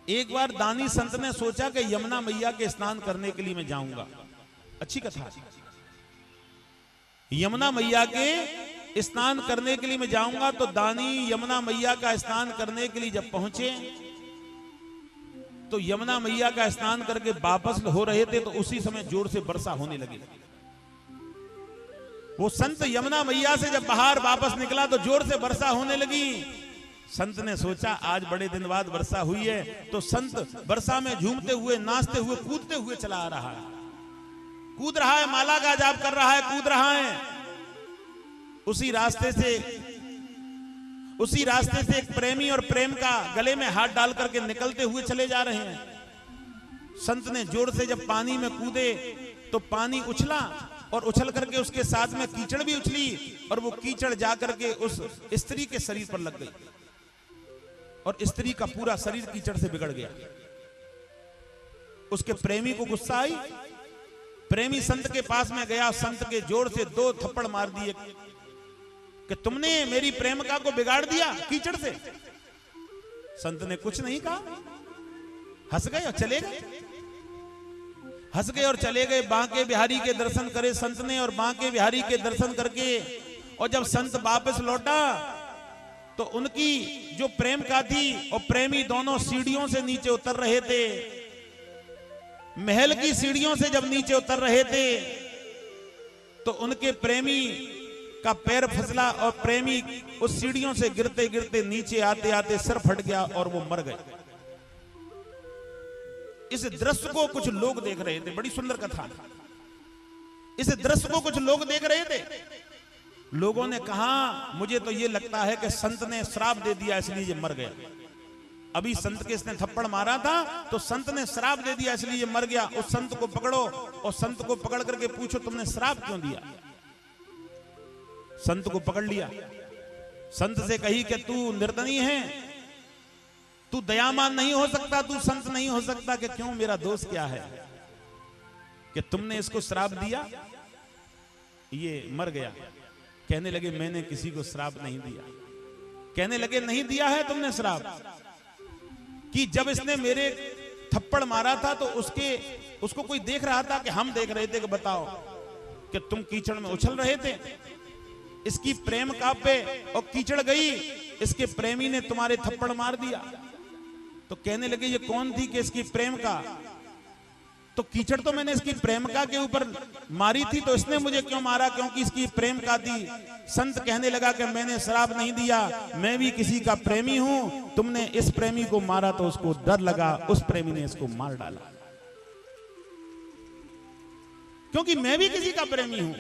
एक बार दानी संत ने सोचा कि यमुना मैया के स्नान करने के लिए मैं जाऊंगा। अच्छी कथा। यमुना मैया के स्नान करने के लिए मैं जाऊंगा। तो दानी यमुना मैया का स्नान करने के लिए जब पहुंचे तो यमुना मैया का स्नान करके वापस हो रहे थे तो उसी समय जोर से वर्षा होने लगी। वो संत यमुना मैया से जब बाहर वापस निकला तो जोर से वर्षा होने लगी। संत ने सोचा आज बड़े दिन बाद वर्षा हुई है, तो संत वर्षा में झूमते हुए, नाचते हुए, कूदते हुए चला आ रहा है। कूद रहा है, माला का जाप कर रहा है, कूद रहा है। उसी रास्ते से एक प्रेमी और प्रेम का गले में हाथ डाल करके निकलते हुए चले जा रहे हैं। संत ने जोर से जब पानी में कूदे तो पानी उछला और उछल करके उसके साथ में कीचड़ भी उछली और वो कीचड़ जा करके उस स्त्री के शरीर पर लग गई और स्त्री का पूरा शरीर कीचड़ से बिगड़ गया। उसके प्रेमी को गुस्सा आई। प्रेमी संत के पास में गया, संत के जोर से 2 थप्पड़ मार दिए कि तुमने मेरी प्रेमिका को बिगाड़ दिया कीचड़ से। संत ने कुछ नहीं कहा, हंस गए और चले गए। हंस गए और चले गए। बांके बिहारी के दर्शन करे संत ने, और बांके बिहारी के दर्शन करके और जब संत वापस लौटा तो उनकी जो प्रेमिका थी और प्रेमी दोनों सीढ़ियों से नीचे उतर रहे थे। महल की सीढ़ियों से जब नीचे उतर रहे थे तो उनके प्रेमी का पैर फिसला और प्रेमी उस सीढ़ियों से गिरते गिरते नीचे आते आते सिर फट गया और वो मर गए। इस दृश्य को कुछ लोग देख रहे थे। बड़ी सुंदर कथा। इस दृश्य को कुछ लोग देख रहे थे। लोगों ने कहा मुझे तो ये लगता है कि संत ने श्राप दे दिया इसलिए ये मर गया। अभी संत के इसने थप्पड़ मारा था तो संत ने श्राप दे दिया इसलिए ये मर गया। उस संत को पकड़ो और संत को पकड़ करके पूछो तुमने श्राप क्यों दिया। संत को पकड़ लिया। संत से कही कि तू निर्दयी है, तू दयावान नहीं हो सकता, तू संत नहीं हो सकता। कि क्यों, मेरा दोष क्या है कि तुमने इसको श्राप दिया, ये मर गया। कहने लगे मैंने किसी को श्राप नहीं दिया। कहने लगे नहीं दिया है तुमने श्राप, कि जब इसने मेरे थप्पड़ मारा था तो उसको कोई देख रहा था कि हम देख रहे थे कि बताओ कि तुम कीचड़ में उछल रहे थे, इसकी प्रेम का पे और कीचड़ गई, इसके प्रेमी ने तुम्हारे थप्पड़ मार दिया। तो कहने लगे ये कौन थी कि इसकी प्रेम का, तो कीचड़ तो मैंने इसकी प्रेमिका के ऊपर मारी थी, तो इसने मुझे क्यों मारा, क्योंकि इसकी प्रेमिका थी। संत कहने लगा कि मैंने श्राप नहीं दिया, मैं भी किसी का प्रेमी हूं। तुमने इस प्रेमी को मारा तो उसको डर लगा, उस प्रेमी ने इसको मार डाला। क्योंकि मैं भी किसी का प्रेमी हूं।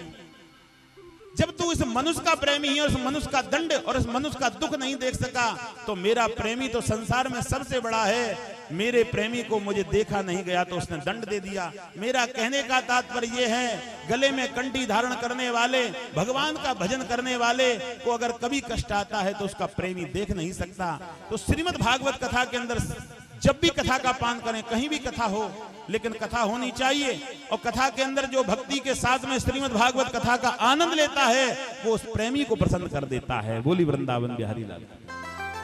जब तू इस मनुष्य का प्रेमी है और इस मनुष्य का दंड और इस मनुष्य का दुख नहीं देख सका, तो मेरा प्रेमी तो संसार में सबसे बड़ा है। मेरे प्रेमी को मुझे देखा नहीं गया तो उसने दंड दे दिया। मेरा कहने का तात्पर्य यह है, गले में कंठी धारण करने वाले, भगवान का भजन करने वाले को अगर कभी कष्ट आता है तो उसका प्रेमी देख नहीं सकता। तो श्रीमद् भागवत कथा के अंदर जब भी कथा का पान करें, कहीं भी कथा हो, लेकिन कथा होनी चाहिए। और कथा के अंदर जो भक्ति के साथ में श्रीमद् भागवत कथा का आनंद लेता है वो उस प्रेमी को प्रसन्न कर देता है। बोली वृंदावन बिहारी लाल।